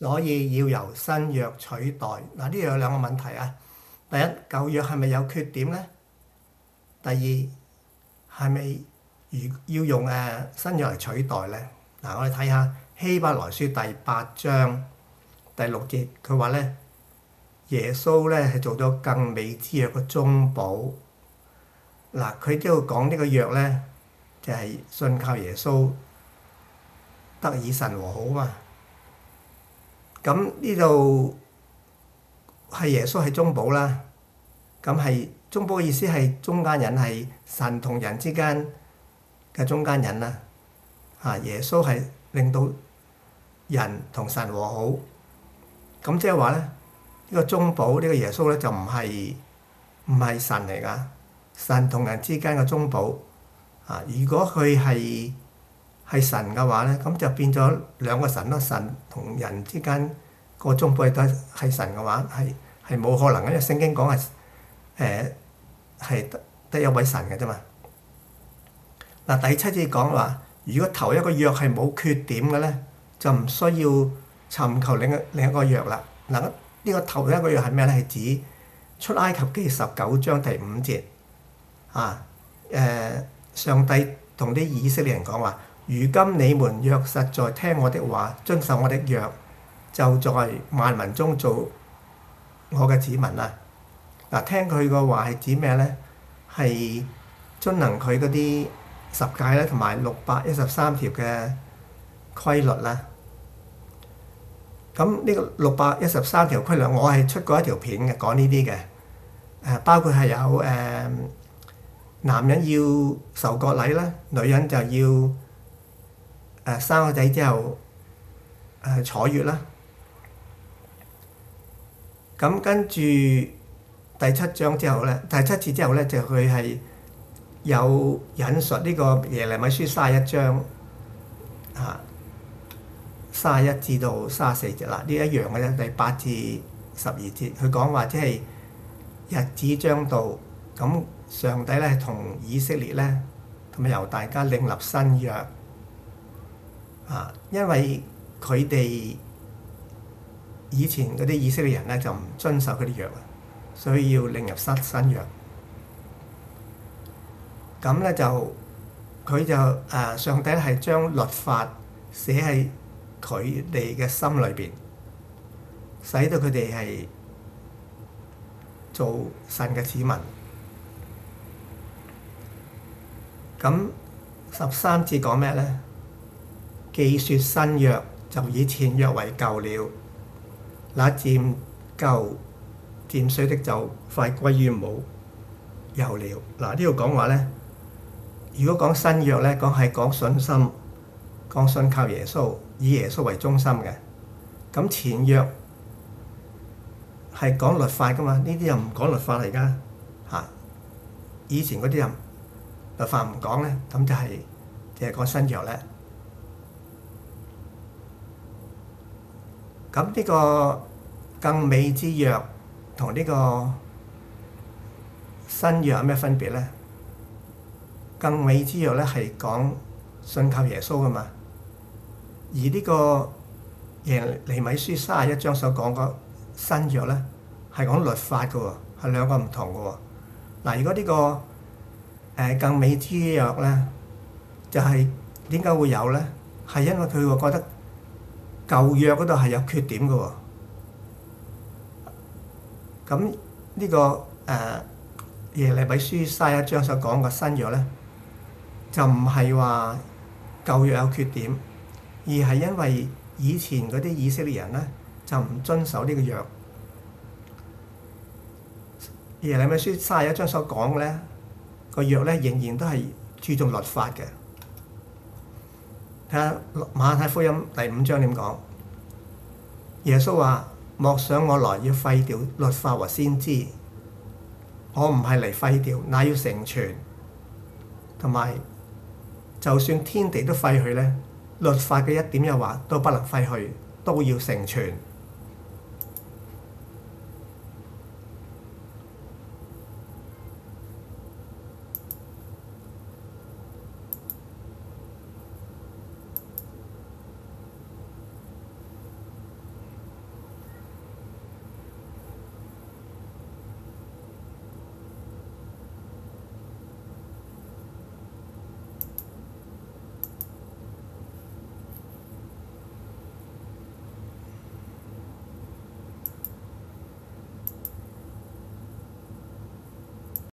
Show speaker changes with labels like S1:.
S1: 所以要由新約取代。嗱，呢度有兩個問題啊。第一，舊約係咪有缺點咧？第二，係咪要用新約嚟取代咧？嗱，我哋睇下希伯來書第8章第6節，佢話咧，耶穌咧係做咗更美之約嘅中保。嗱，佢都要講呢個約咧，就係信靠耶穌得以神和好嘛。咁呢度係耶穌係中保啦。咁係中保嘅意思係中間人，係神同人之間嘅中間人啦。耶穌係令到人同神和好。咁即係話咧，呢個中保呢個耶穌咧就唔係神嚟㗎。神同人之間嘅中保如果佢係神嘅話咧，咁就變咗兩個神咯。神同人之間個中保都係神嘅話，係冇可能嘅，因為聖經講係得一位神嘅啫嘛。嗱，第7節講話，如果頭一個約係冇缺點嘅咧，就唔需要尋求另一個約啦。嗱，呢個頭一個約係咩咧？係指出埃及記19章第5節上帝同啲以色列人講話：如今你們若實在聽我的話，遵守我的約，就在萬民中做我嘅子民啦。嗱，聽佢個話係指咩咧？係遵行佢嗰啲10誡咧，同埋613條嘅規律啦。咁呢個613條規律，我係出過一條片嘅，講呢啲嘅。包括係有男人要受割禮啦，女人就要生個仔之後坐月啦。咁跟住第7章之後咧，第7節之後咧，就佢係有引述呢個耶利米書31章31至到34節啦，呢一樣嘅啫。第8至12節，佢講話即係日子將到，咁上帝咧係同以色列咧同埋猶大家另立新約因為佢哋以前嗰啲以色列人咧就唔遵守佢啲約，所以要另入新約。咁咧就佢就上帝咧係將律法寫喺佢哋嘅心裏邊，使到佢哋係做神嘅子民。咁13節講咩咧？既說新約，就以前約為舊了，那漸舊漸衰的就快歸於無有了。嗱，呢度講話咧，如果講新約咧，講信心，講信靠耶穌，以耶穌為中心嘅。咁前約係講律法噶嘛，呢啲又唔講律法嚟噶以前嗰啲人律法唔講咧，咁就係講新約咧。咁呢個更美之約同呢個新約有咩分別咧？更美之約咧係講信靠耶穌噶嘛，而呢個耶利米書31章所講個新約咧係講律法噶喎，係兩個唔同噶喎。嗱，如果呢個更美之約咧，就係點解會有咧？係因為佢會覺得舊約嗰度係有缺點噶喎。咁呢個耶利米書31章所講嘅新約咧，就唔係話舊約有缺點，而係因為以前嗰啲以色列人咧就唔遵守呢個約。耶利米書31章所講嘅咧，個約咧仍然都係注重律法嘅。睇下馬太福音第5章點講？耶穌話：莫想我來要廢掉律法和先知，我唔係嚟廢掉，乃要成全。同埋，就算天地都廢去咧，律法嘅一點又話都不能廢去，都要成全。